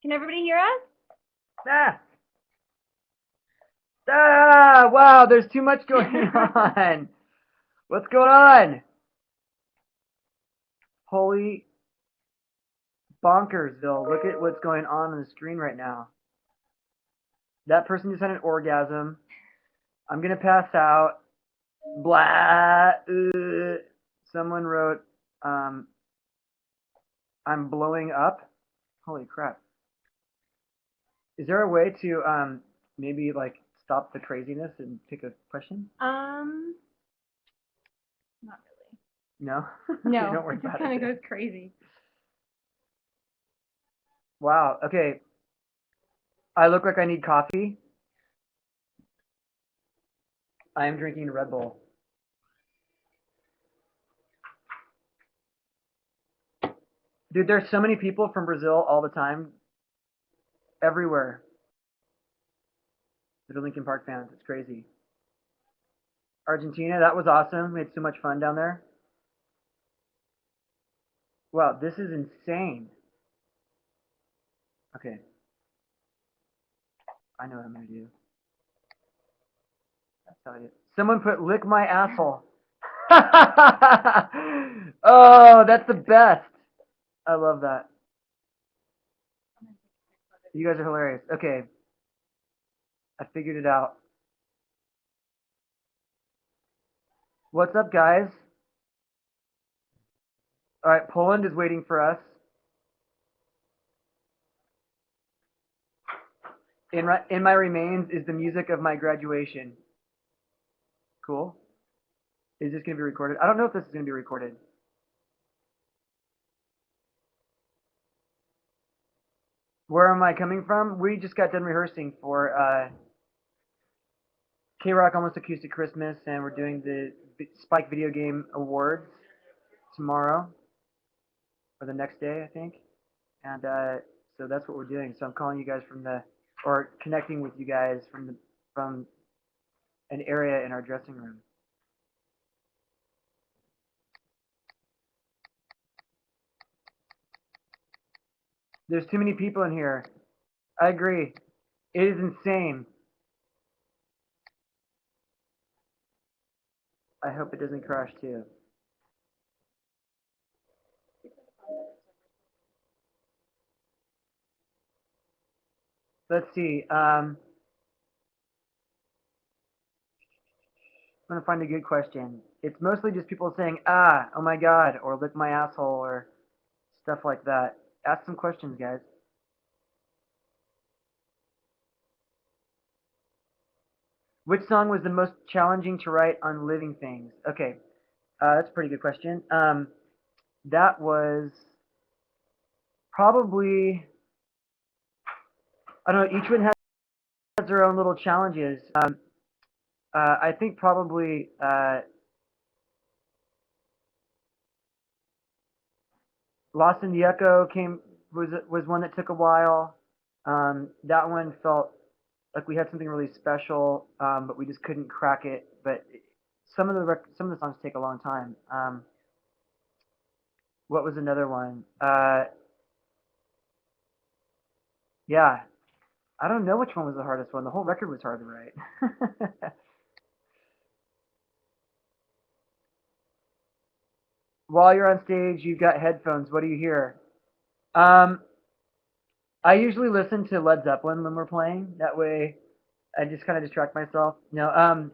Can everybody hear us? Ah! Ah! Wow, there's too much going on. What's going on? Holy bonkersville. Look at what's going on the screen right now. That person just had an orgasm. I'm going to pass out. Blah. Someone wrote, I'm blowing up. Holy crap. Is there a way to maybe like stop the craziness and pick a question? Not really. No? No, Don't worry it just about kind it. of goes crazy. Wow. Okay. I look like I need coffee. I am drinking Red Bull. Dude, there's so many people from Brazil all the time. Everywhere. They're Linkin Park fans. It's crazy. Argentina, that was awesome. We had so much fun down there. Wow, this is insane. Okay. I know what I'm going to do. That's how I do. Someone put lick my asshole. Oh, that's the best. I love that. You guys are hilarious. Okay. I figured it out. What's up, guys? All right, Poland is waiting for us. In my remains is the music of my graduation. Cool. Is this going to be recorded? I don't know if this is going to be recorded. Where am I coming from? We just got done rehearsing for K-Rock Almost Acoustic Christmas, and we're doing the Spike Video Game Awards tomorrow, or the next day, I think. And so that's what we're doing. So I'm calling you guys or connecting with you guys from an area in our dressing room. There's too many people in here. I agree. It is insane. I hope it doesn't crash too. Let's see. I'm going to find a good question. It's mostly just people saying, ah, oh my god, or lick my asshole, or stuff like that. Ask some questions, guys. Which song was the most challenging to write on living things? Okay, that's a pretty good question. That was probably, I don't know, each one has their own little challenges. I think probably Lost in the Echo was one that took a while. That one felt like we had something really special, but we just couldn't crack it. But some of the songs take a long time. What was another one? Yeah, I don't know which one was the hardest one. The whole record was hard to write. While you're on stage, you've got headphones. What do you hear? Um, I usually listen to Led Zeppelin when we're playing. That way, I just kind of distract myself. No,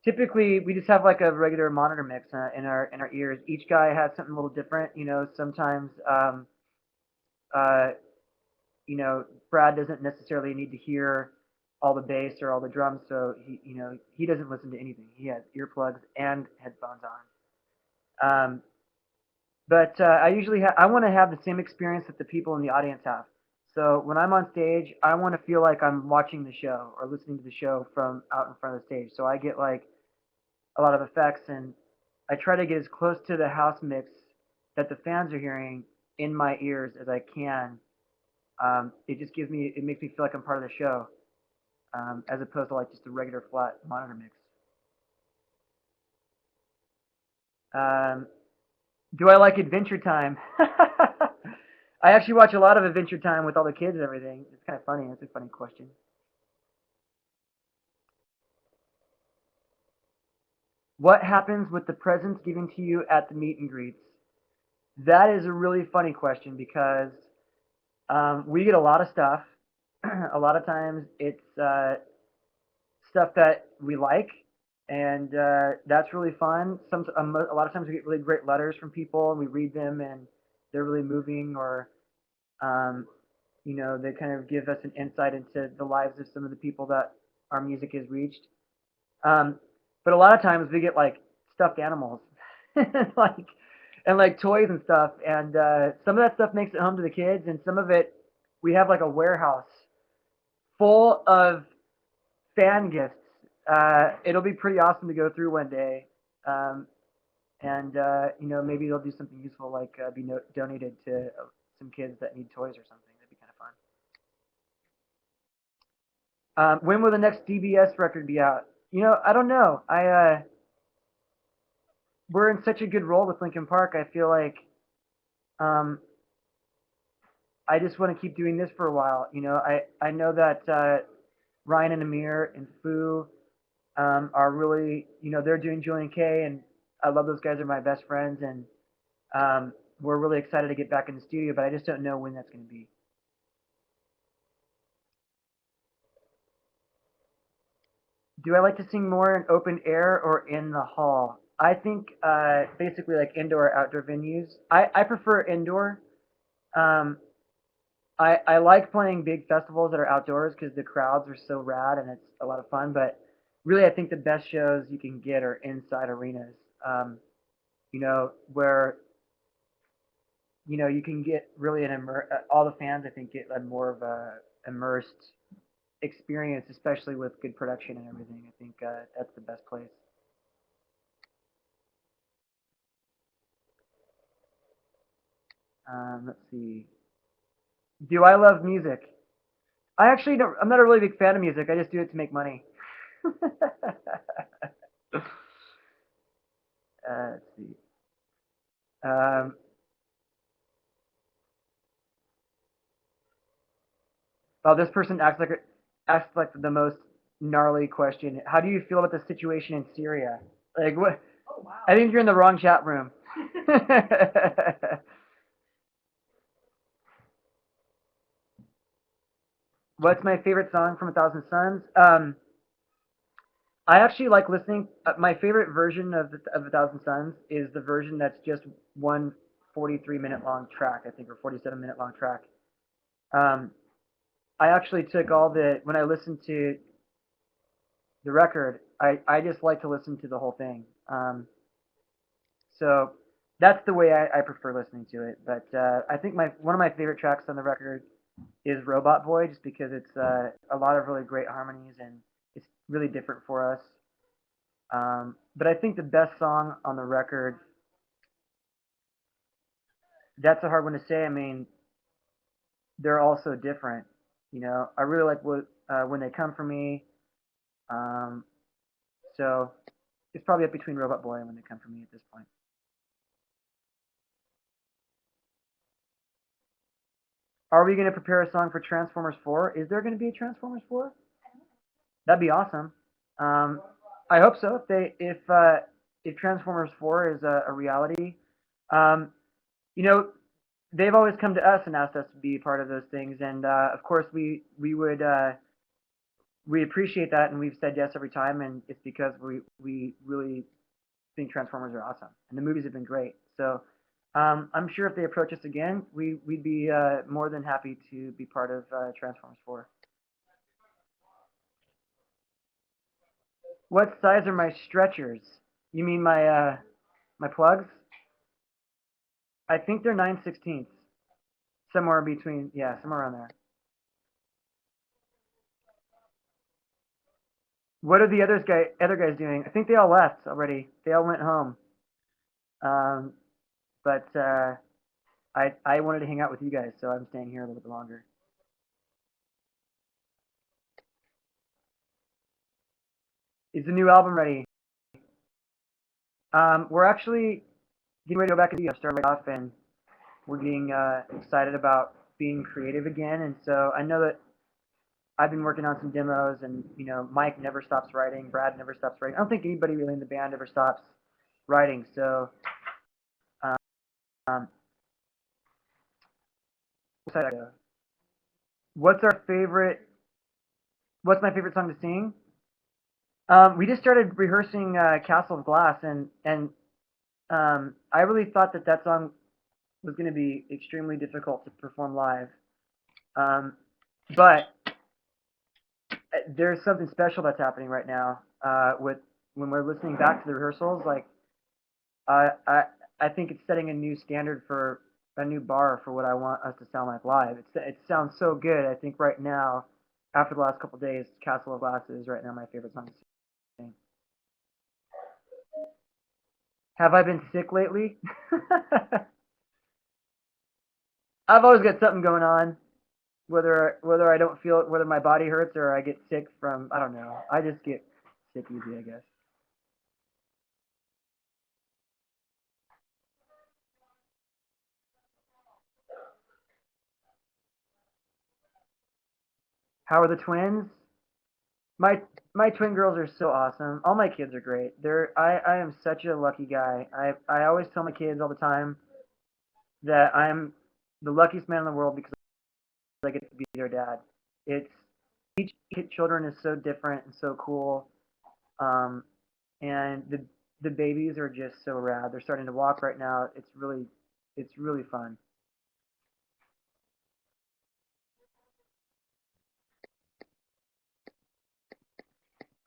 typically we just have like a regular monitor mix in our ears. Each guy has something a little different. Sometimes uh, Brad doesn't necessarily need to hear all the bass or all the drums, so he doesn't listen to anything. He has earplugs and headphones on. But I want to have the same experience that the people in the audience have. So when I'm on stage, I want to feel like I'm watching the show or listening to the show from out in front of the stage. So I get like a lot of effects, and I try to get as close to the house mix that the fans are hearing in my ears as I can. It makes me feel like I'm part of the show, as opposed to like just a regular flat monitor mix. Do I like Adventure Time? I actually watch a lot of Adventure Time with all the kids and everything. It's kind of funny. It's a funny question. What happens with the presents given to you at the meet and greets? That is a really funny question because we get a lot of stuff. A lot of times it's stuff that we like, and that's really fun. A lot of times we get really great letters from people, and we read them, and they're really moving, or um, they kind of give us an insight into the lives of some of the people that our music has reached. Um, but a lot of times we get like stuffed animals, like and like toys and stuff, and some of that stuff makes it home to the kids, and some of it we have like a warehouse full of fan gifts. It'll be pretty awesome to go through one day, and maybe they'll do something useful like be donated to some kids that need toys or something. That'd be kind of fun. When will the next DBS record be out? I don't know. We're in such a good role with Linkin Park. I feel like um, I just want to keep doing this for a while. I know that Ryan and Amir and Fu are really, they're doing Julian K, and I love those guys. Are my best friends, and we're really excited to get back in the studio, but I just don't know when that's going to be. Do I like to sing more in open air or in the hall? I think basically like indoor or outdoor venues. I prefer indoor. Um, I like playing big festivals that are outdoors because the crowds are so rad and it's a lot of fun. But really, I think the best shows you can get are inside arenas. Where you can get really all the fans. I think get a more of a immersed experience, especially with good production and everything. I think that's the best place. Let's see. Do I love music? I actually don't. I'm not a really big fan of music. I just do it to make money. Let's see. Um, oh, this person acts like the most gnarly question. How do you feel about the situation in Syria? Like what? Oh, wow. I think you're in the wrong chat room. What's my favorite song from A Thousand Suns? I actually like listening. My favorite version of A Thousand Suns is the version that's just one 43-minute long track, I think, or 47-minute long track. Um, I actually took all the when I listened to the record, I just like to listen to the whole thing. So that's the way I prefer listening to it. But I think my one of my favorite tracks on the record is Robot Boy, just because it's a lot of really great harmonies and it's really different for us. But I think the best song on the record, that's a hard one to say. I mean, they're all so different. I really like when they come for me. Um, so it's probably up between Robot Boy and When They Come for Me at this point. Are we going to prepare a song for Transformers 4? Is there going to be a Transformers 4? That'd be awesome. Um, I hope so. If Transformers 4 is a reality, um, you know, they've always come to us and asked us to be part of those things, and of course we appreciate that, and we've said yes every time, and it's because we really think Transformers are awesome, and the movies have been great. So I'm sure if they approach us again, we'd be more than happy to be part of Transformers 4. What size are my stretchers? You mean my plugs? I think they're 9/16, somewhere between, yeah, somewhere around there. What are the other guys doing? I think they all left already. They all went home. Um, but I wanted to hang out with you guys, so I'm staying here a little bit longer. Is the new album ready? We're actually getting ready to go back to the studio, start right off, and we're getting excited about being creative again. And so I know that I've been working on some demos, and Mike never stops writing, Brad never stops writing. I don't think anybody really in the band ever stops writing. So, um, what's our favorite? What's my favorite song to sing? We just started rehearsing Castle of Glass, and I really thought that that song was going to be extremely difficult to perform live. But there's something special that's happening right now with when we're listening back to the rehearsals. Like I I I think it's setting a new standard for a new bar for what I want us to sound like live. It sounds so good. I think right now, after the last couple of days, Castle of Glass is right now my favorite song to sing. Have I been sick lately? I've always got something going on. Whether I don't feel it, whether my body hurts or I get sick from, I don't know. I just get sick easy, I guess. How are the twins? My my twin girls are so awesome. All my kids are great. I am such a lucky guy. I always tell my kids all the time that I'm the luckiest man in the world because I get to be their dad. It's each children is so different and so cool. Um, and the babies are just so rad. They're starting to walk right now. It's really fun.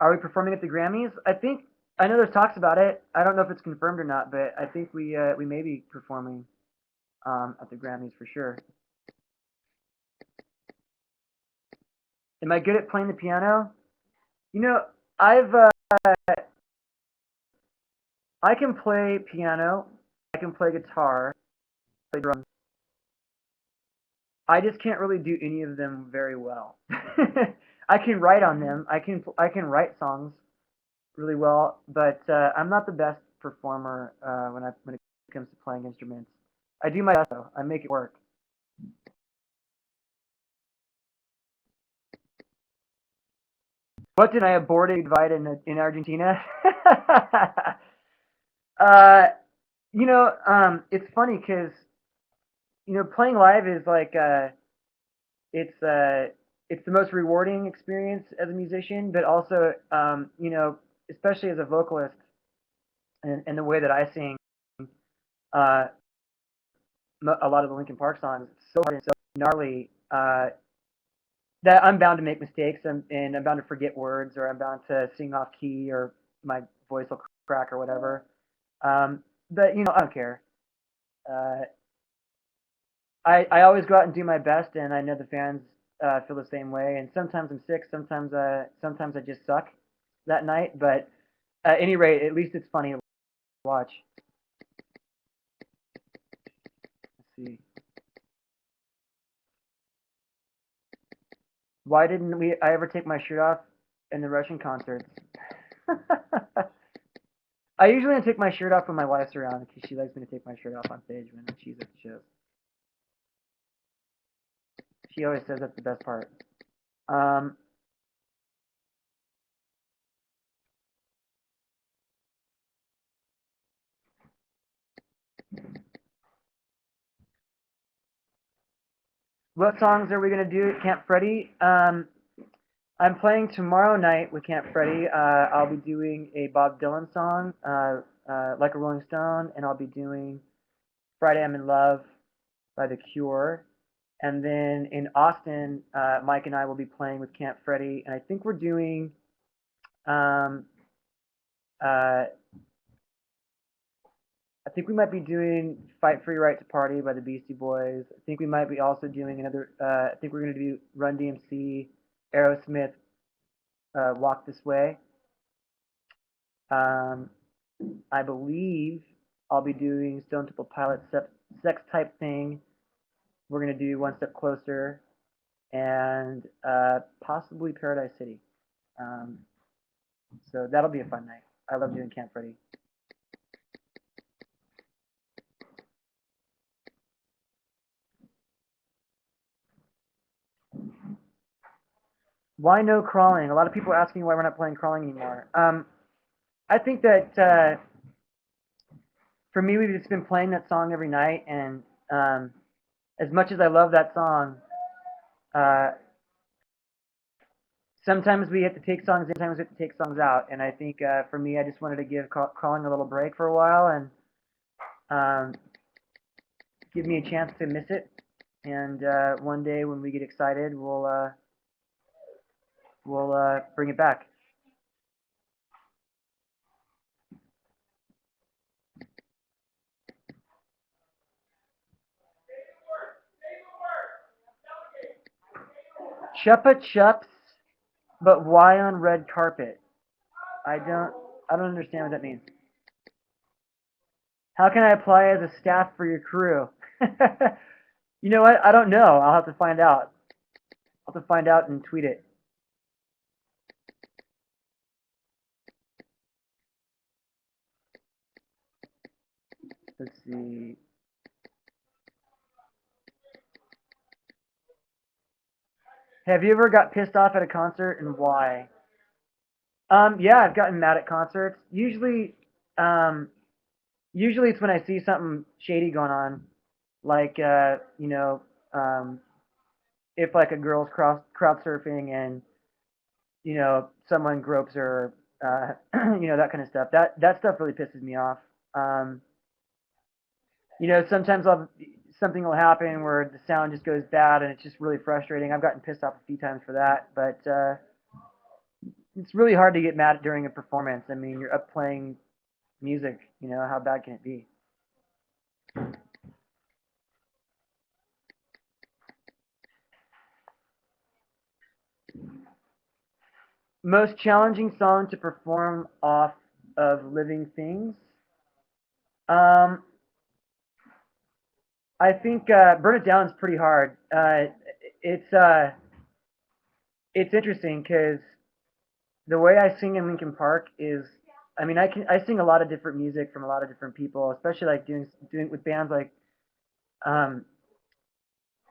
Are we performing at the Grammys? I know there's talks about it. I don't know if it's confirmed or not, but I think we may be performing at the Grammys for sure. Am I good at playing the piano? You know, I've I can play piano, I can play guitar, play drums. I just can't really do any of them very well. I can write on them. I can write songs really well, but I'm not the best performer when it comes to playing instruments. I do my best though. I make it work. What did I abort a invite in Argentina? uh, it's funny because playing live is like it's uh, it's the most rewarding experience as a musician, but also especially as a vocalist and the way that I sing, uh, a lot of the Linkin Park songs, it's so hard and so gnarly that I'm bound to make mistakes and I'm bound to forget words or I'm bound to sing off key or my voice will crack or whatever. But I don't care. Uh, I always go out and do my best, and I know the fans feel the same way. And sometimes I'm sick, sometimes I just suck that night. But at any rate, at least it's funny to watch. Let's see. Why didn't I ever take my shirt off in the Russian concerts? I usually don't take my shirt off when my wife's around because she likes me to take my shirt off on stage when she's at the shows. She always says that's the best part. Um, what songs are we gonna do at Camp Freddy? I'm playing tomorrow night with Camp Freddy. I'll be doing a Bob Dylan song, Like a Rolling Stone, and I'll be doing Friday I'm in Love by The Cure. And then in Austin, Mike and I will be playing with Camp Freddy, and I think we're doing um, uh, I think we might be doing "Fight for Your Right to Party" by the Beastie Boys. I think we might be also doing another. I think we're going to do Run DMC, Aerosmith, "Walk This Way." Um, I believe I'll be doing Stone Temple Pilots "Sex Type Thing." We're going to do "One Step Closer" and possibly "Paradise City." Um, so that'll be a fun night. I love doing Camp Freddy. Why no crawling? A lot of people are asking why we're not playing crawling anymore. I think that for me, we've just been playing that song every night, and as much as I love that song, uh, sometimes we have to take songs in, sometimes we have to take songs out. And I think for me, I just wanted to give crawling a little break for a while and give me a chance to miss it. And one day when we get excited, we'll bring it back. Chupa chups, but why on red carpet? I don't I don't understand what that means. How can I apply as a staff for your crew? You know what? I don't know. I'll have to find out. I'll have to find out and tweet it. Let's see. Have you ever got pissed off at a concert and why? Yeah, I've gotten mad at concerts. Um, usually it's when I see something shady going on, like um, if like a girl's crowd surfing and someone gropes her, that kind of stuff. That stuff really pisses me off. Um, sometimes something will happen where the sound just goes bad and it's just really frustrating. I've gotten pissed off a few times for that, but it's really hard to get mad during a performance. I mean, you're up playing music. How bad can it be? Most challenging song to perform off of living things. Um, I think "Burn It Down" is pretty hard. It's uh, it's interesting because the way I sing in Lincoln Park is, I mean, I sing a lot of different music from a lot of different people, especially like doing with bands like um,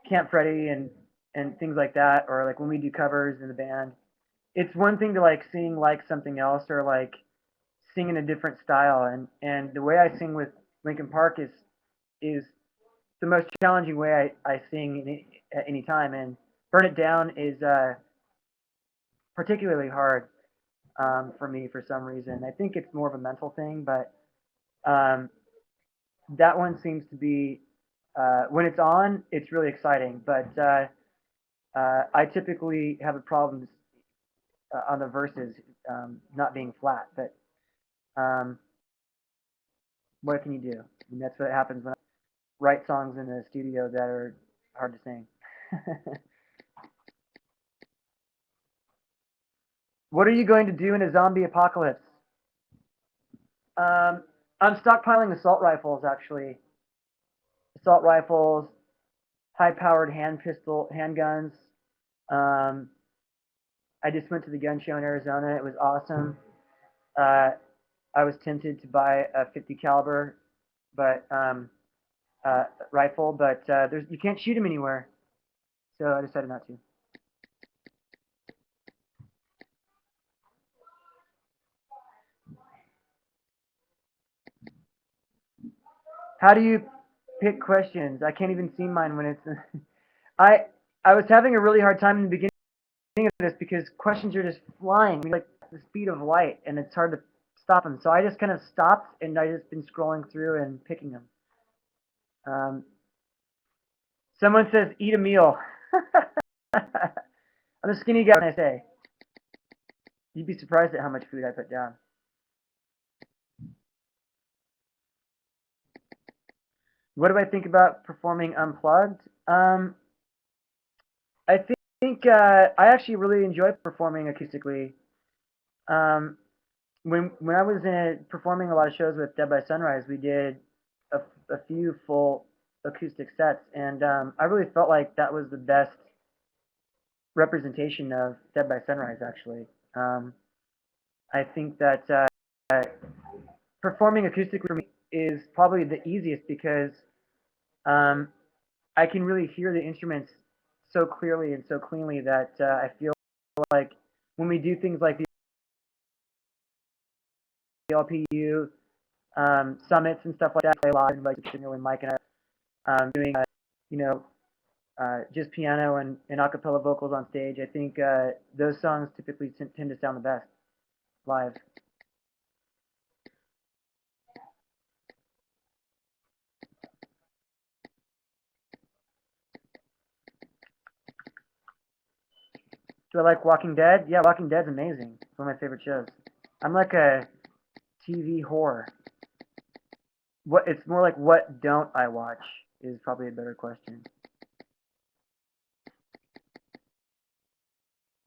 Camp Freddy and things like that, or like when we do covers in the band. It's one thing to like sing like something else or like sing in a different style, and the way I sing with Lincoln Park is the most challenging way I sing at any time, and Burn It Down is particularly hard for me for some reason. I think it's more of a mental thing, but um, that one seems to be when it's on, it's really exciting. But I typically have a problem on the verses not being flat. But um, what can you do? I mean, that's what happens when I write songs in the studio that are hard to sing. What are you going to do in a zombie apocalypse? Um, I'm stockpiling assault rifles, actually. Assault rifles, high-powered handguns. Um, I just went to the gun show in Arizona. It was awesome. Uh, I was tempted to buy a 50 caliber, but rifle, but you can't shoot them anywhere, so I decided not to. How do you pick questions? I can't even see mine when it's. I I was having a really hard time in the beginning of this because questions are just flying like the speed of light, and it's hard to stop them. So I just kind of stopped, and I just been scrolling through and picking them. Um, Someone says eat a meal. I'm a skinny guy. What can I say? You'd be surprised at how much food I put down. What do I think about performing unplugged? I think I actually really enjoy performing acoustically. Um, when I was performing a lot of shows with Dead by Sunrise, we did a, a few full acoustic sets, and I really felt like that was the best representation of Dead by Sunrise. Actually, I think that performing acoustically for me is probably the easiest because um, I can really hear the instruments so clearly and so cleanly that I feel like when we do things like the LPU summits and stuff like that, play a lot, and like when Mike and I doing you know just piano and a cappella vocals on stage. I think those songs typically tend to sound the best live. Do I like Walking Dead? Yeah, Walking Dead's amazing. It's one of my favorite shows. I'm like a TV whore. It's more like what don't I watch is probably a better question.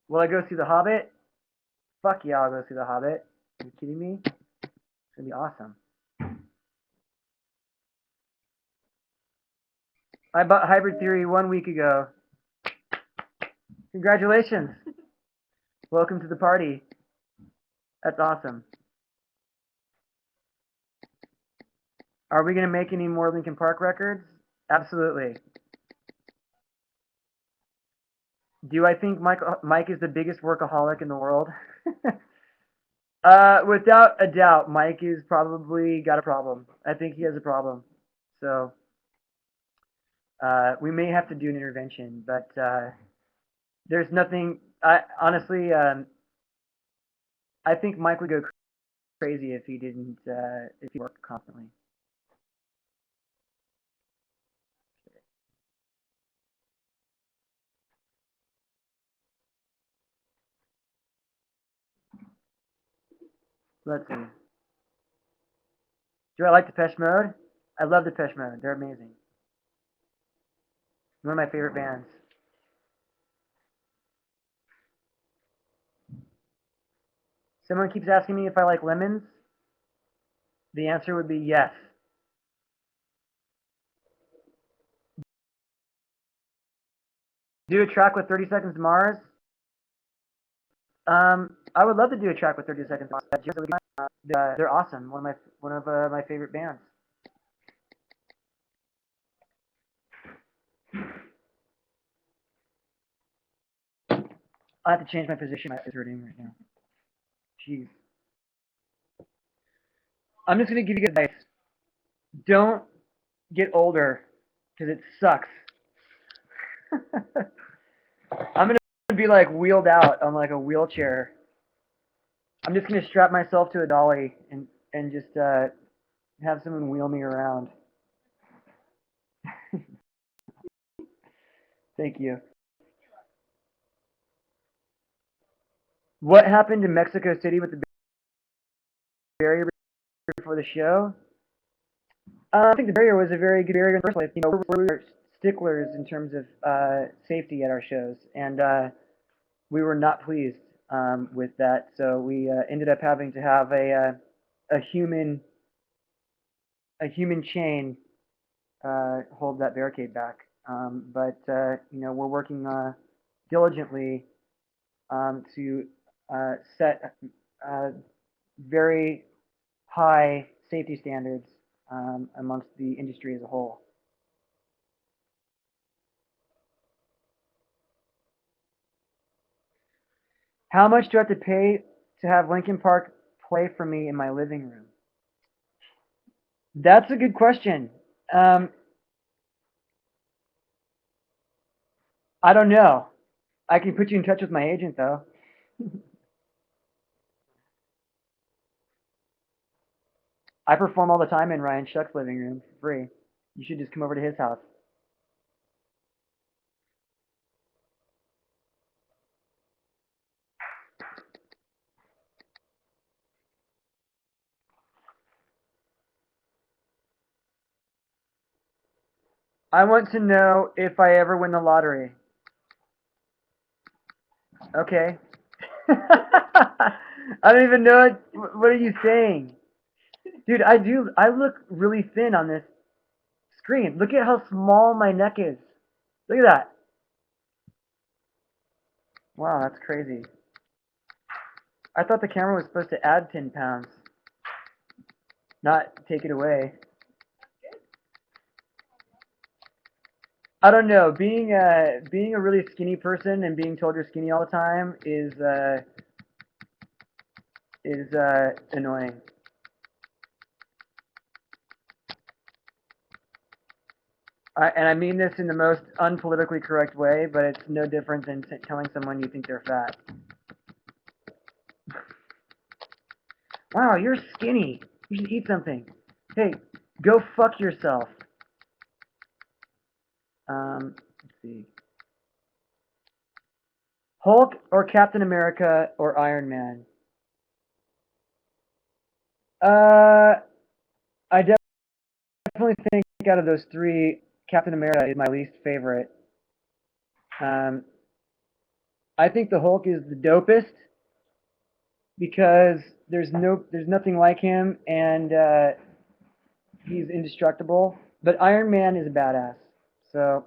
Will I go see The Hobbit? Fuck yeah, I'll go see The Hobbit. Are you kidding me? It's gonna be awesome. I bought Hybrid Theory 1 week ago. Congratulations. Welcome to the party. That's awesome. Are we going to make any more Linkin Park records? Absolutely. Do I think Mike is the biggest workaholic in the world? Without a doubt, Mike is probably got a problem. I think he has a problem. So we may have to do an intervention, but there's nothing. Honestly, I think Mike would go crazy if he didn't if he worked constantly. Let's see. Do I like Depeche Mode? I love Depeche Mode. They're amazing. One of my favorite bands. Someone keeps asking me if I like lemons. The answer would be yes. Do a track with 30 Seconds to Mars? I would love to do a track with 30 Seconds to Mars. They're awesome. One of my favorite bands. I have to change my position. My eyes hurting right now. Jeez. I'm just gonna give you advice. Don't get older, because it sucks. I'm gonna be like wheeled out on like a wheelchair. I'm just gonna strap myself to a dolly and just have someone wheel me around. Thank you. What happened in Mexico City with the barrier before the show? I think the barrier was a very good barrier in the first place. You know, we're sticklers in terms of safety at our shows, and we were not pleased with that. So we ended up having to have a human chain hold that barricade back. But you know, we're working diligently to set very high safety standards amongst the industry as a whole. How much do I have to pay to have Linkin Park play for me in my living room? That's a good question. I don't know. I can put you in touch with my agent, though. I perform all the time in Ryan Shuck's living room for free. You should just come over to his house. I want to know if I ever win the lottery. Okay. I don't even know what are you saying? Dude, I look really thin on this screen. Look at how small my neck is. Look at that. Wow, that's crazy. I thought the camera was supposed to add 10 pounds, not take it away. I don't know. Being a really skinny person and being told you're skinny all the time is annoying. And I mean this in the most unpolitically correct way, but it's no different than telling someone you think they're fat. Wow, you're skinny. You should eat something. Hey, go fuck yourself. Let's see. Hulk or Captain America or Iron Man? Uh, I definitely think out of those three, Captain America is my least favorite. Um, I think the Hulk is the dopest because there's nothing like him, and he's indestructible. But Iron Man is a badass, so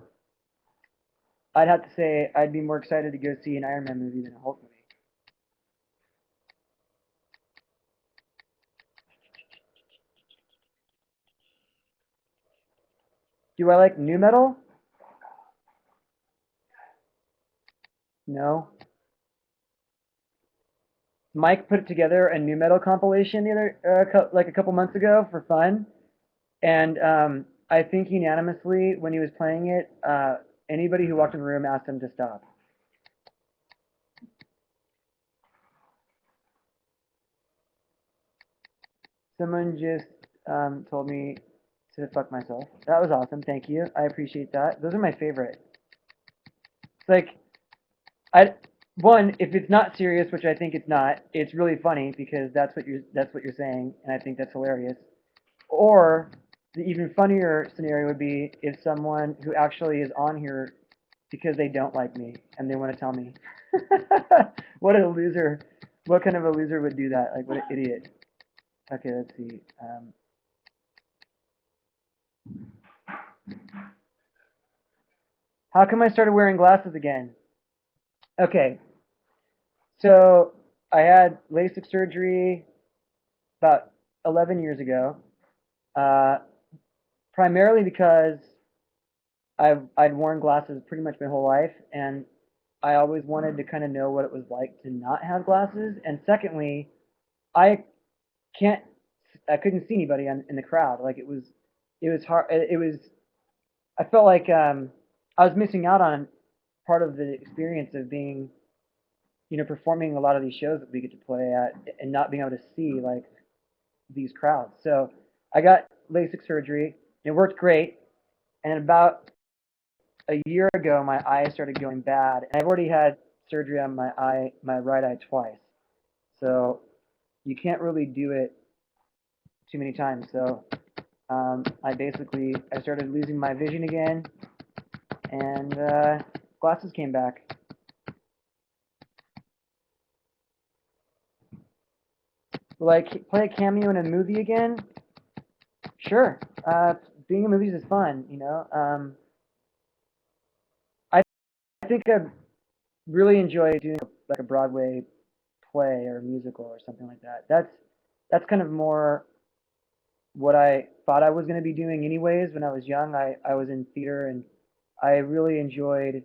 I'd have to say I'd be more excited to go see an Iron Man movie than a Hulk movie. Do I like new metal? No. Mike put together a new metal compilation the other like a couple months ago for fun, and I think unanimously when he was playing it, anybody who walked in the room asked him to stop. Someone just told me to fuck myself. That was awesome. Thank you. I appreciate that. Those are my favorite. It's like I one if it's not serious, which I think it's not. It's really funny because that's what you're saying, and I think that's hilarious. Or the even funnier scenario would be if someone who actually is on here because they don't like me and they want to tell me. What a loser. What kind of a loser would do that? Like, what an idiot. Okay, let's see. How come I started wearing glasses again? Okay, so I had LASIK surgery about 11 years ago, uh, primarily because I'd worn glasses pretty much my whole life, and I always wanted to kind of know what it was like to not have glasses. And secondly, I can't, I couldn't see anybody in the crowd. Like it was hard. It was, I felt like I was missing out on part of the experience of being, performing a lot of these shows that we get to play at and not being able to see like these crowds. So I got LASIK surgery. It worked great. And about a year ago, my eye started going bad, and I've already had surgery on my right eye twice. So you can't really do it too many times. So I started losing my vision again, and glasses came back. Like play a cameo in a movie again? Sure. Being in movies is fun. I think I really enjoy doing like a Broadway play or a musical or something like that. That's kind of more what I thought I was going to be doing anyways. When I was young, I was in theater and I really enjoyed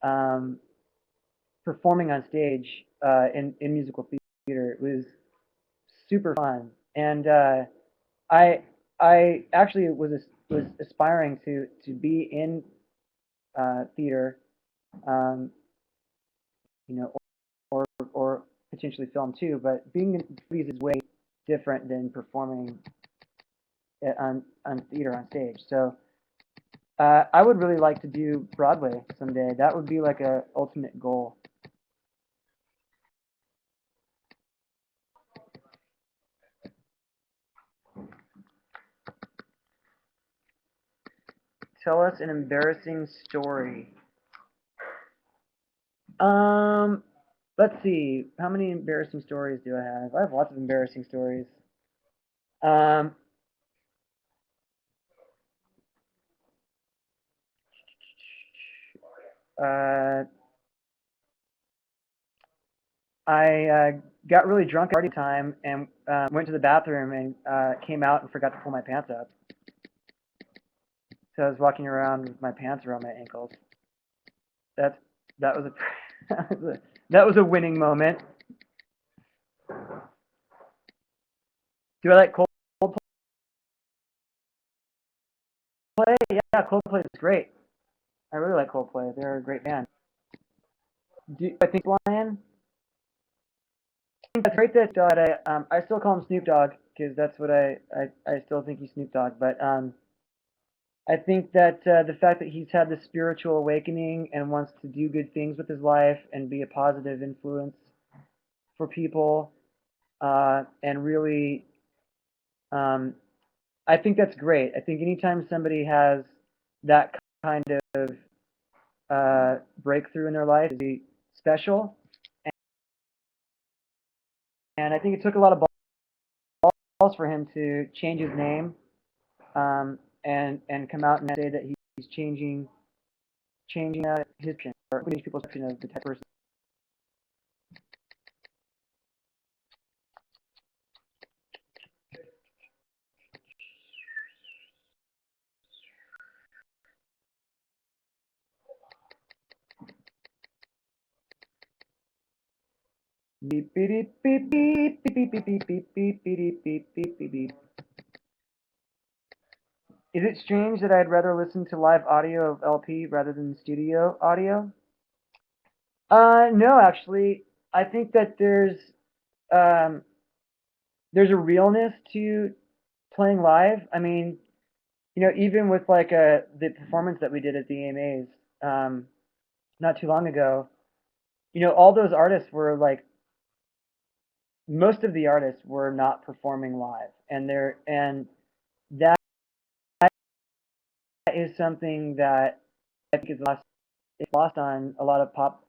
um, performing on stage in musical theater. It was super fun, and I I actually was aspiring to be in theater, um, you know, or potentially film too. But being in movies is way different than performing on theater on stage. So I would really like to do Broadway someday. That would be like a ultimate goal. Tell us an embarrassing story. Um, let's see. How many embarrassing stories do I have? I have lots of embarrassing stories. Um, uh, I got really drunk at party time and went to the bathroom and came out and forgot to pull my pants up. So I was walking around with my pants around my ankles. That that was a that was a winning moment. Do I like Coldplay? Yeah, Coldplay is great. I really like Coldplay. They're a great band. Do I think Lion? I think that's great that I still call him Snoop Dogg because that's what I still think he's Snoop Dogg. But I think that the fact that he's had this spiritual awakening and wants to do good things with his life and be a positive influence for people and really, um, I think that's great. I think anytime somebody has that kind of breakthrough in their life is special. And I think it took a lot of balls for him to change his name and come out and say that he's changing his perception or people's perception of the type of person. Beep beep beep beep beep beep beep beep beep beep beep beep beep beep beep. Is it strange that I'd rather listen to live audio of LP rather than studio audio? No, actually, I think that um, there's a realness to playing live. I mean, even with like the performance that we did at the AMAs not too long ago, all those artists were like most of the artists were not performing live, and that is something that I think is lost on a lot of pop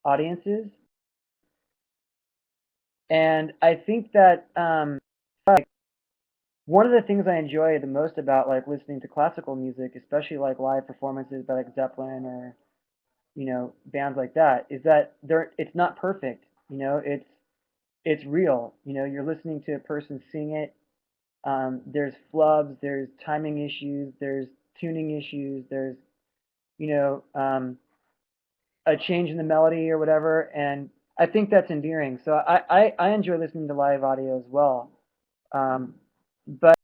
audiences. And I think that like one of the things I enjoy the most about like listening to classical music, especially like live performances by like Zeppelin or bands like that, is that it's not perfect. It's real. You're listening to a person sing it. There's flubs, there's timing issues, there's tuning issues, there's you know um, a change in the melody or whatever, and I think that's endearing. So I enjoy listening to live audio as well. But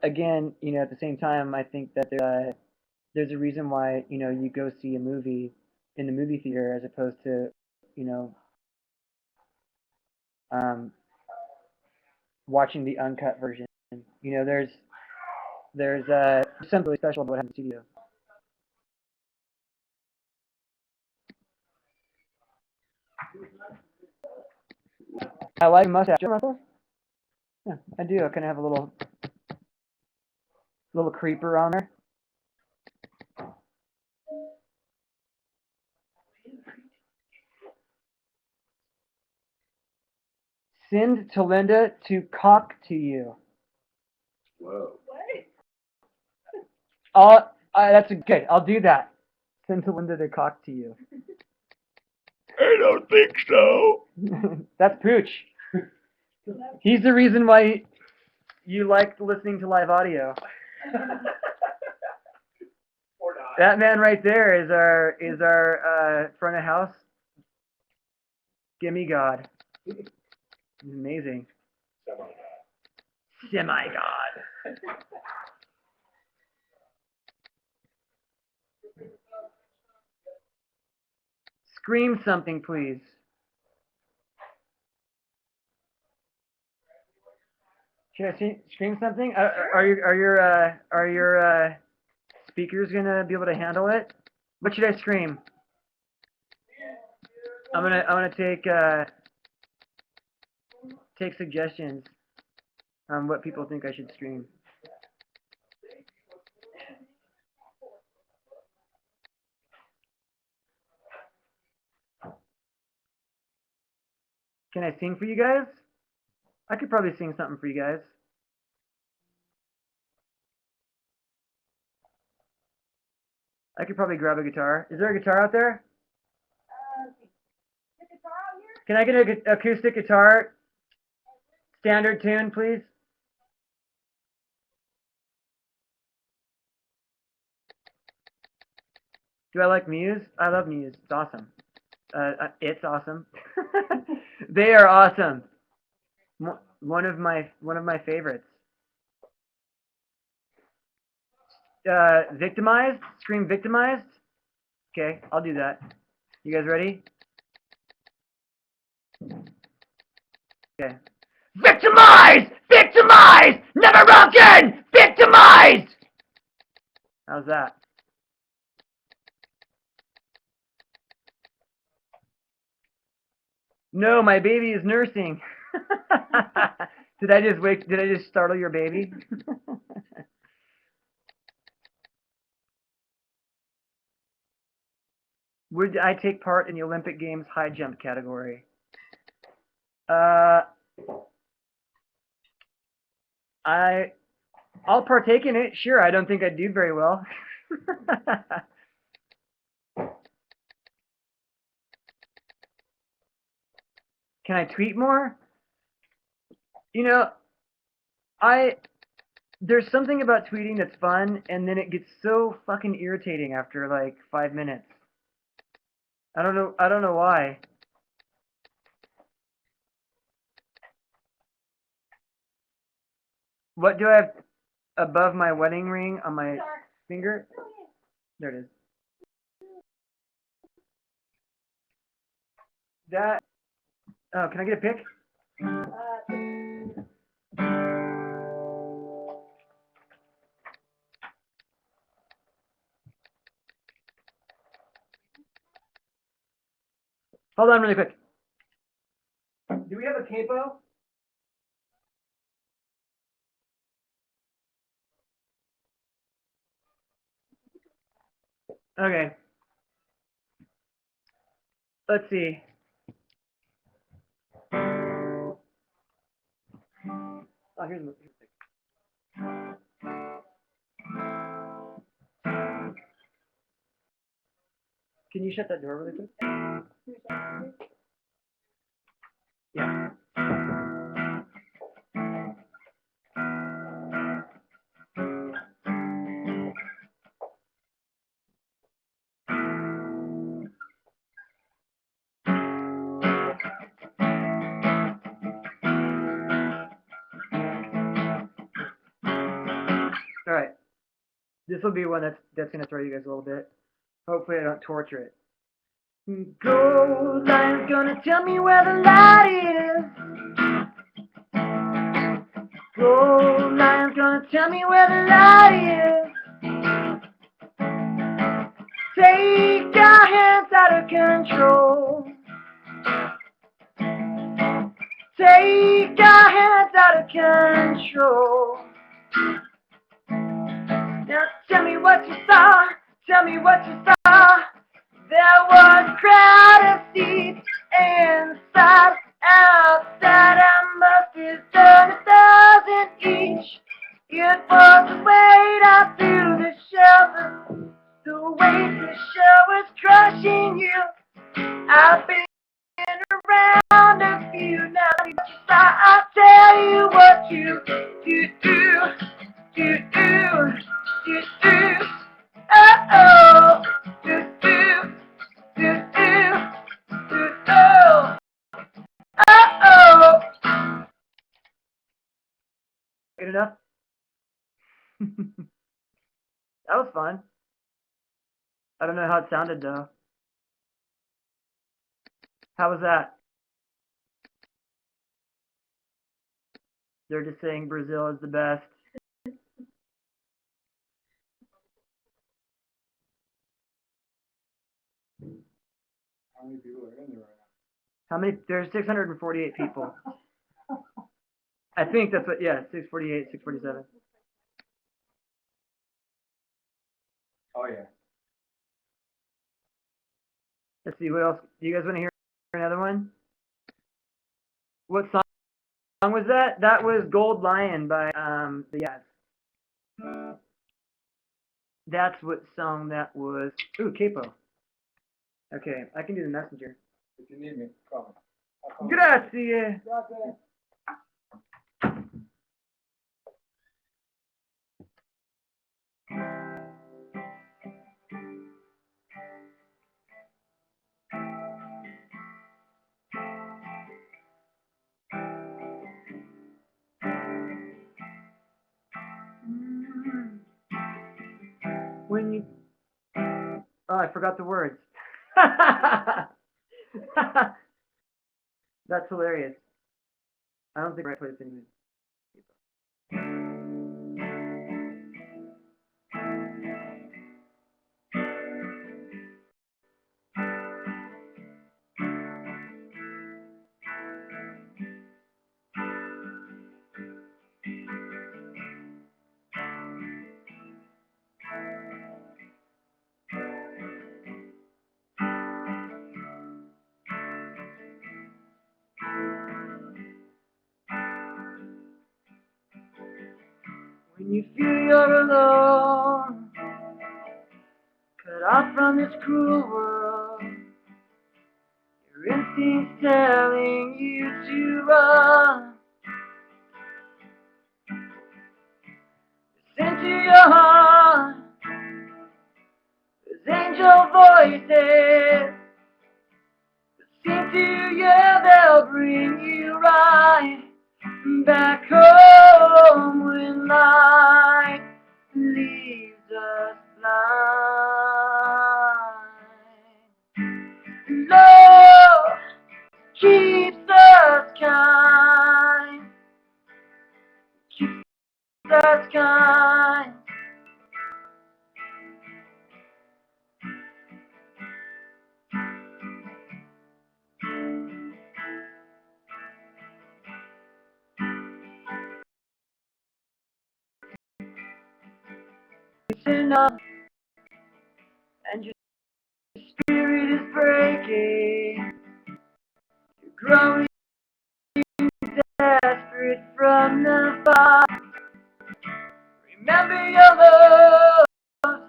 again, at the same time, I think that there's a reason why you go see a movie in the movie theater as opposed to you know um, watching the uncut version. There's something really special about having a studio. I like mustache. Russell? Yeah, I do. I kind of have a little creeper on there. Send to Linda to cock to you. Whoa. That's good. I'll do that. Send to Linda to cock to you. I don't think so. That's Pooch. He's the reason why you like listening to live audio. Or not. That man right there is our front of house gimme god. He's amazing. Semi god. Scream something, please. Should I scream something? Are your speakers gonna be able to handle it? What should I scream? I'm gonna take suggestions on what people think I should scream. Can I sing for you guys? I could probably sing something for you guys. I could probably grab a guitar. Is there a guitar out there? Can I get an acoustic guitar? Standard tune, please. Do I like Muse? I love Muse. It's awesome. It's awesome. They are awesome. One of my favorites. Victimized? Scream Victimized? Okay, I'll do that. You guys ready? Okay. Victimized! Victimized! Never again! Victimized! How's that? No, my baby is nursing. Did I just startle your baby? Would I take part in the Olympic Games high jump category? I'll partake in it. Sure, I don't think I'd do very well. Can I tweet more? You know, there's something about tweeting that's fun, and then it gets so fucking irritating after like 5 minutes. I don't know why. What do I have above my wedding ring on my finger? There it is. That. Oh, can I get a pic? Hold on really quick. Do we have a capo? Okay. Let's see. Oh, here's the pic. Can you shut that door really quick? Yeah. All right. This will be one that's gonna throw you guys a little bit. Hopefully, I don't torture it. Gold line's gonna tell me where the light is. Gold line's gonna tell me where the light is. Take our hands out of control. Take our hands out of control. Now tell me what you saw. Tell me what you saw. There was a crowd of seats inside. Outside I must have done 1,000 each. It was the weight I threw the shelter. The weight the shell was crushing you. I've been around a few now. I'll tell you what you do. Oh, oh. Good enough? That was fun. I don't know how it sounded though. How was that? They're just saying Brazil is the best. How many people are in there right How many? There's 648 people. I think that's what, yeah, 648, 647. now? Oh, yeah. Let's see, what else? Do you guys want to hear another one? What song was that? That was Gold Lion by, the Yes. That's what song that was. Ooh, capo. Okay, I can do the messenger. If you need me, call me. Grazie. When you... Oh, I forgot the words. That's hilarious. I don't think the right place anyway. When you feel you're alone, cut off from this cruel world, your instinct's telling you to run. Listen to your heart, those angel voices that sing to you, they'll bring you right back home when life leaves us blind. Love keeps us kind, keeps us kind. Listen up, and your spirit is breaking. You're growing desperate from the fire. Remember your love, and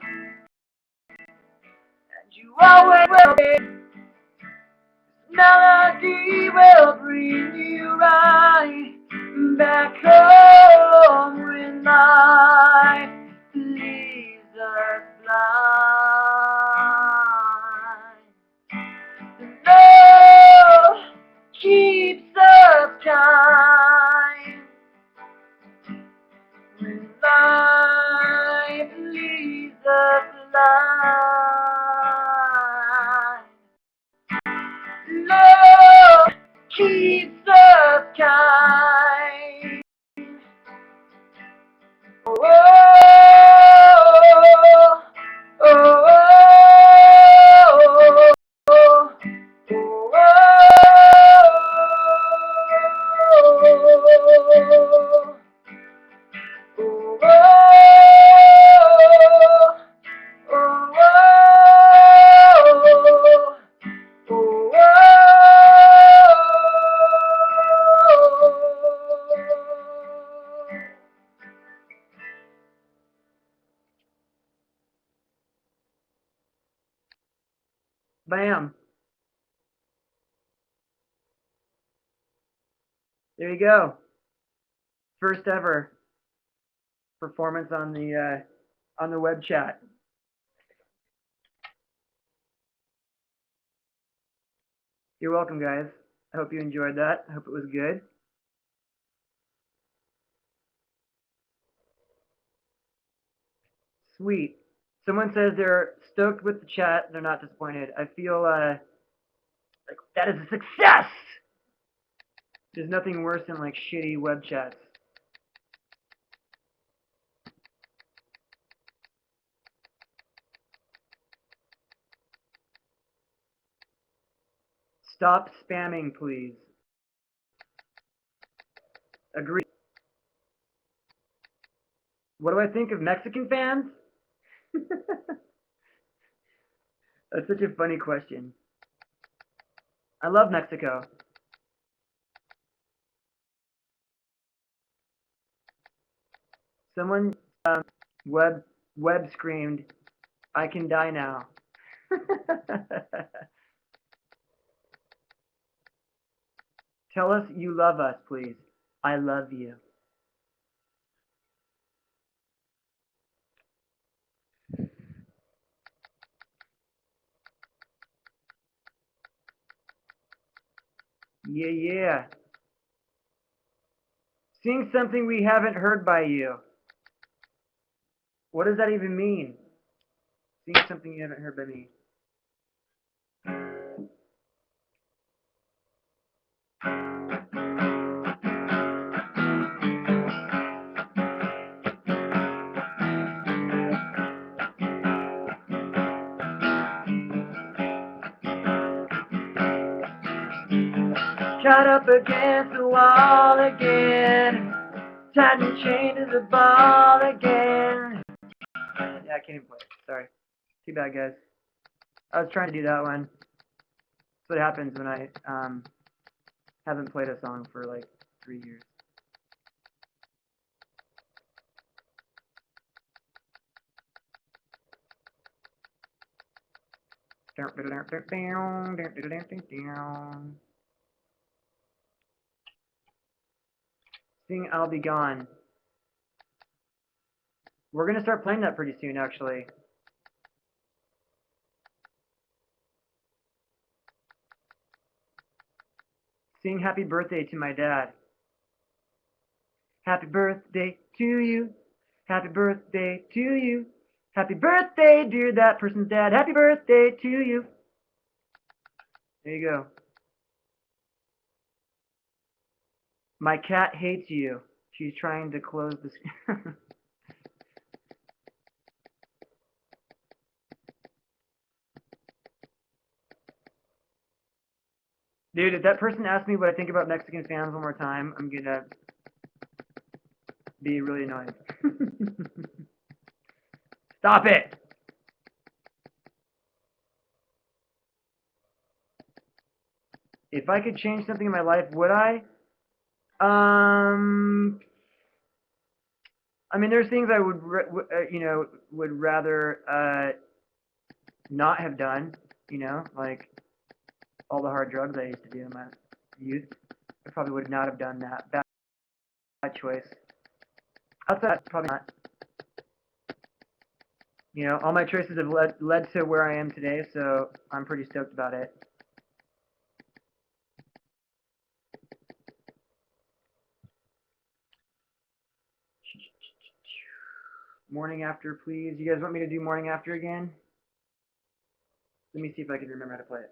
you always will be. This melody will bring you right back home when life leaves us blind. Love keeps us kind when life leaves us blind. Love keeps us kind. Oh, oh, oh, oh, bam. There you go. First ever performance on the web chat. You're welcome, guys. I hope you enjoyed that. I hope it was good. Sweet. Someone says they're stoked with the chat. They're not disappointed. I feel like that is a success. There's nothing worse than like shitty web chats. Stop spamming, please. Agree. What do I think of Mexican fans? That's such a funny question. I love Mexico. Someone web screamed, "I can die now." Tell us you love us, please. I love you. Yeah, yeah. Sing something we haven't heard by you. What does that even mean? Sing something you haven't heard by me. Caught up against the wall again, tied and chained to the ball again. Yeah, I can't even play it. Sorry. Too bad, guys. I was trying to do that one. That's what happens when I haven't played a song for like 3 years. Sing I'll Be Gone. We're going to start playing that pretty soon, actually. Sing Happy Birthday to my dad. Happy birthday to you. Happy birthday to you. Happy birthday, dear that person's dad. Happy birthday to you. There you go. My cat hates you. She's trying to close the screen. Dude, if that person asks me what I think about Mexican fans one more time, I'm gonna be really annoyed. Stop it! If I could change something in my life, would I? I mean, there's things I would, would rather not have done. Like all the hard drugs I used to do in my youth. I probably would not have done that. Bad choice. Outside, probably not. All my choices have led to where I am today, so I'm pretty stoked about it. Morning after, please. You guys want me to do morning after again? Let me see if I can remember how to play it.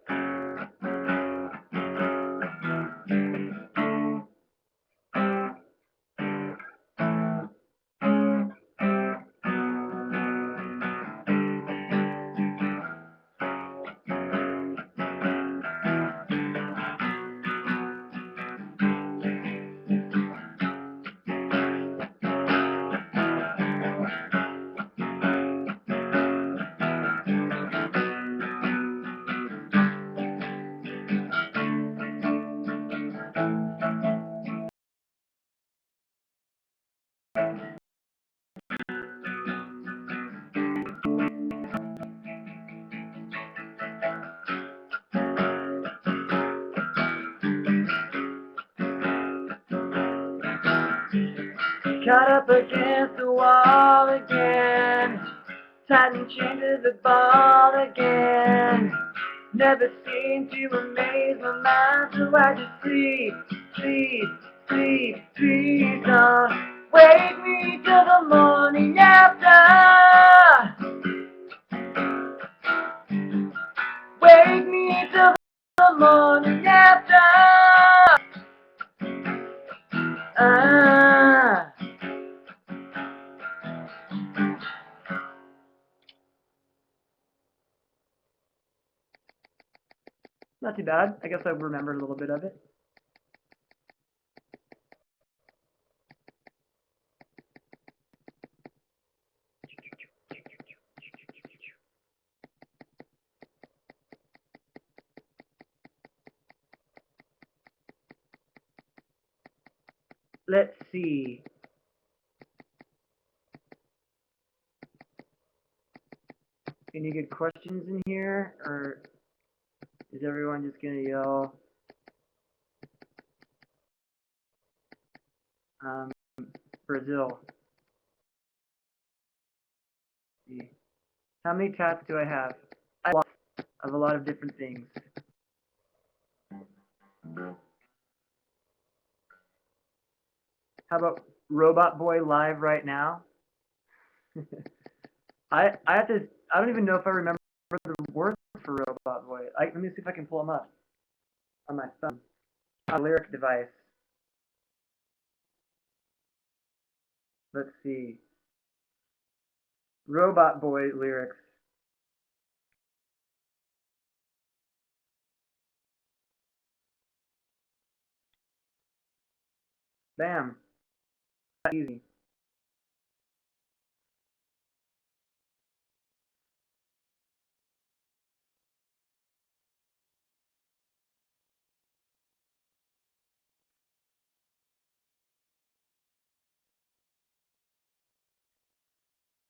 Caught up against the wall again, tied and chained to the ball again. Never seemed to amaze my mind, so I just sleep, sleep, sleep, please don't wake me till the morning after. Wake me till the morning after. Not too bad. I guess I remembered a little bit of it. Let's see. Any good questions in here, or is everyone just gonna yell? Brazil. Let's see. How many tats do I have? I have a lot of different things. How about Robot Boy live right now? I have to I don't even know if I remember the words for Robot Boy. Let me see if I can pull them up on my phone. On a lyric device. Let's see. Robot Boy lyrics. Bam. That's easy.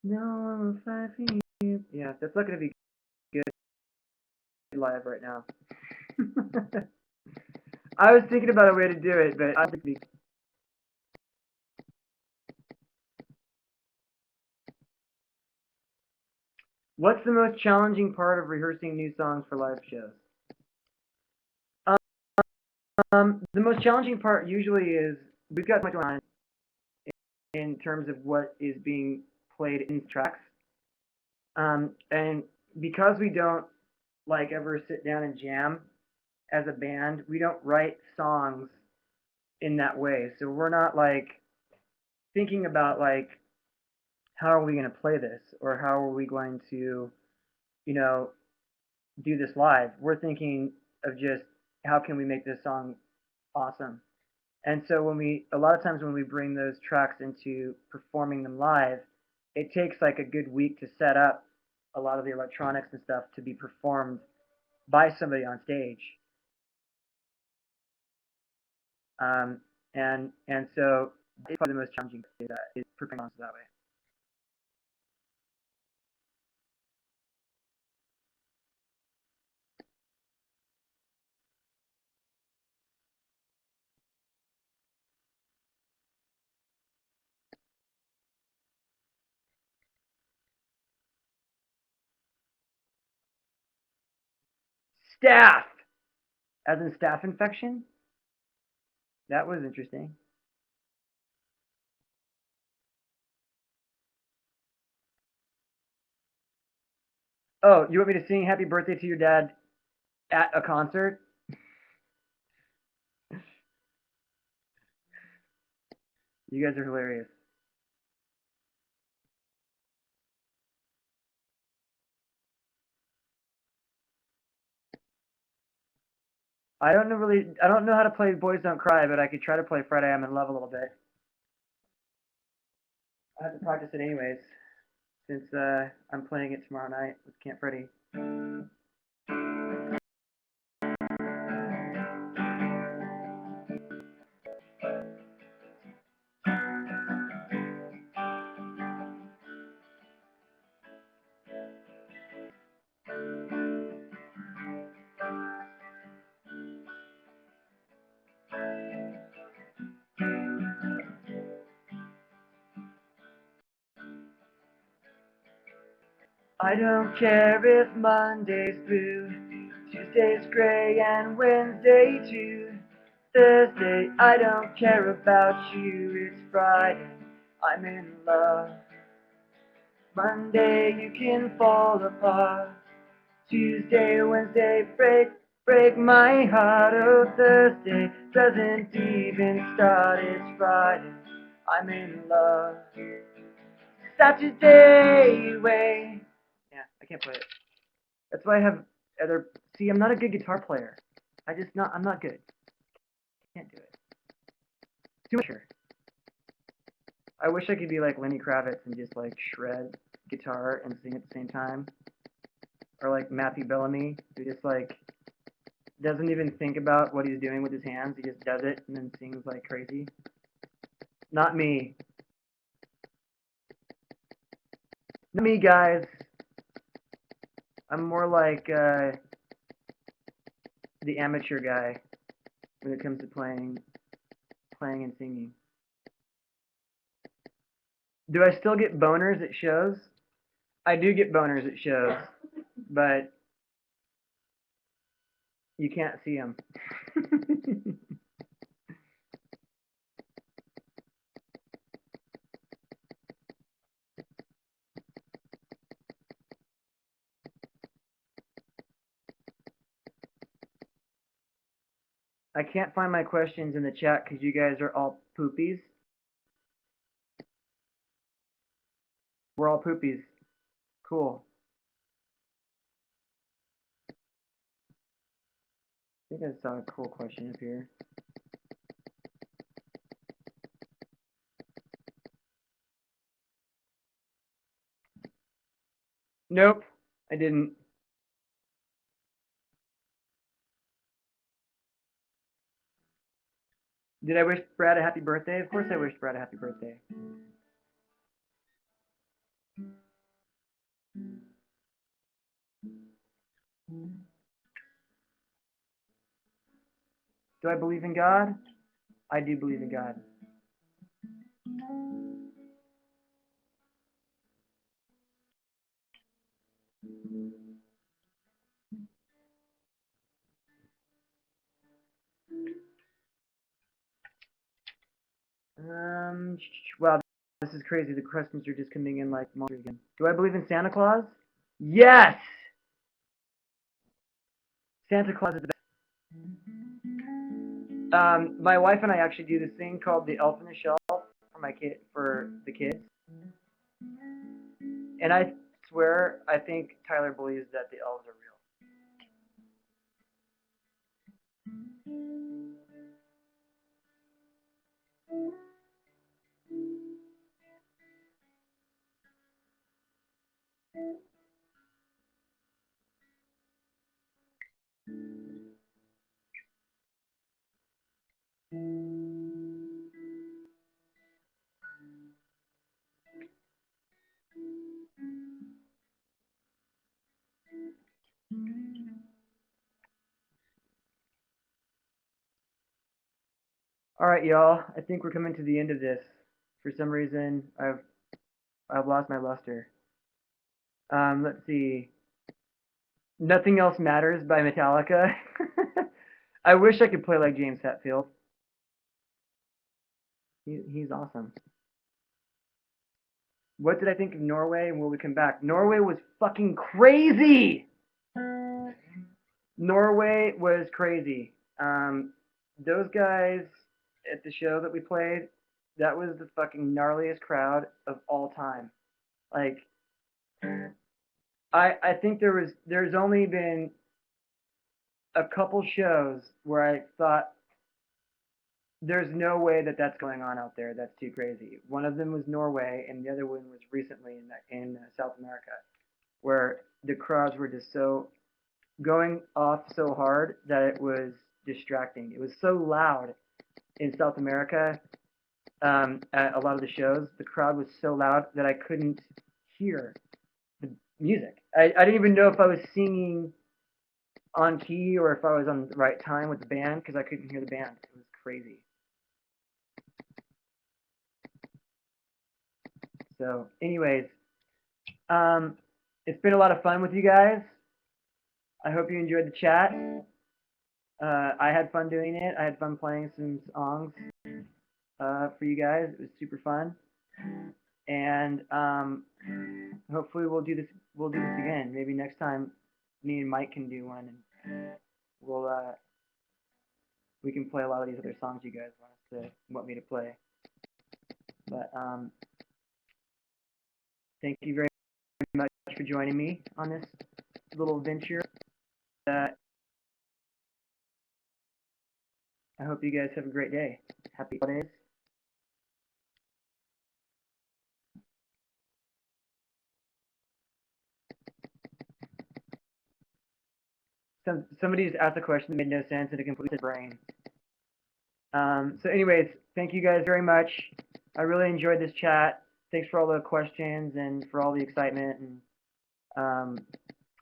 No, I'm 5 feet. Yeah, that's not gonna be good live right now. I was thinking about a way to do it, but I think what's the most challenging part of rehearsing new songs for live shows? The most challenging part usually is we've got much going on in terms of what is being played in tracks. And because we don't like ever sit down and jam as a band, we don't write songs in that way. So we're not like thinking about like how are we going to play this or how are we going to, you know, do this live. We're thinking of just how can we make this song awesome. And so a lot of times when we bring those tracks into performing them live, it takes like a good week to set up a lot of the electronics and stuff to be performed by somebody on stage. And so it's probably the most challenging thing is preparing songs that way. Staph, as in staph infection. That was interesting. Oh, you want me to sing "Happy Birthday" to your dad at a concert? You guys are hilarious. I don't know how to play Boys Don't Cry, but I could try to play Freddy I'm in Love a little bit. I have to practice it anyways, since I'm playing it tomorrow night with Camp Freddy. I don't care if Monday's blue, Tuesday's gray, and Wednesday too. Thursday, I don't care about you, it's Friday, I'm in love. Monday, you can fall apart. Tuesday, Wednesday, break my heart. Oh, Thursday doesn't even start, it's Friday, I'm in love. Saturday, wait. Yeah, I can't play it. That's why I have other. See, I'm not a good guitar player. I'm not good. Can't do it. Too much. I wish I could be like Lenny Kravitz and just like shred guitar and sing at the same time, or like Matthew Bellamy, who just like doesn't even think about what he's doing with his hands. He just does it and then sings like crazy. Not me. Not me, guys. I'm more like the amateur guy when it comes to playing and singing. Do I still get boners at shows? I do get boners at shows, but you can't see them. I can't find my questions in the chat because you guys are all poopies. We're all poopies. Cool. I think I saw a cool question up here. Nope, I didn't. Did I wish Brad a happy birthday? Of course I wished Brad a happy birthday. Do I believe in God? I do believe in God. Wow, this is crazy. The questions are just coming in like monsters again. Do I believe in Santa Claus? Yes! Santa Claus is the best. My wife and I actually do this thing called the Elf on the Shelf for the kids. And I swear, I think Tyler believes that the elves are real. All right, y'all. I think we're coming to the end of this. For some reason, I've lost my luster. Let's see. Nothing Else Matters by Metallica. I wish I could play like James Hetfield. He's awesome. What did I think of Norway and Will We Come Back? Norway was fucking crazy! Norway was crazy. Those guys at the show that we played, that was the fucking gnarliest crowd of all time. Like, I think there's only been a couple shows where I thought there's no way that that's going on out there. That's too crazy. One of them was Norway, and the other one was recently in South America, where the crowds were just so going off so hard that it was distracting. It was so loud in South America at a lot of the shows. The crowd was so loud that I couldn't hear the music. I didn't even know if I was singing on key or if I was on the right time with the band because I couldn't hear the band. It was crazy. So, anyways, it's been a lot of fun with you guys. I hope you enjoyed the chat. I had fun doing it. I had fun playing some songs for you guys. It was super fun, and hopefully we'll do this. We'll do this again. Maybe next time, me and Mike can do one, and we can play a lot of these other songs you guys want me to play. But thank you very much for joining me on this little venture. I hope you guys have a great day. Happy holidays. Somebody just asked a question that made no sense and it completely brain. So anyways, thank you guys very much. I really enjoyed this chat. Thanks for all the questions and for all the excitement. And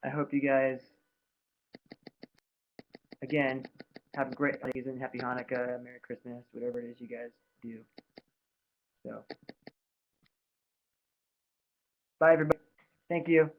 I hope you guys, again, have a great season. Happy Hanukkah, Merry Christmas, whatever it is you guys do. So, bye everybody. Thank you.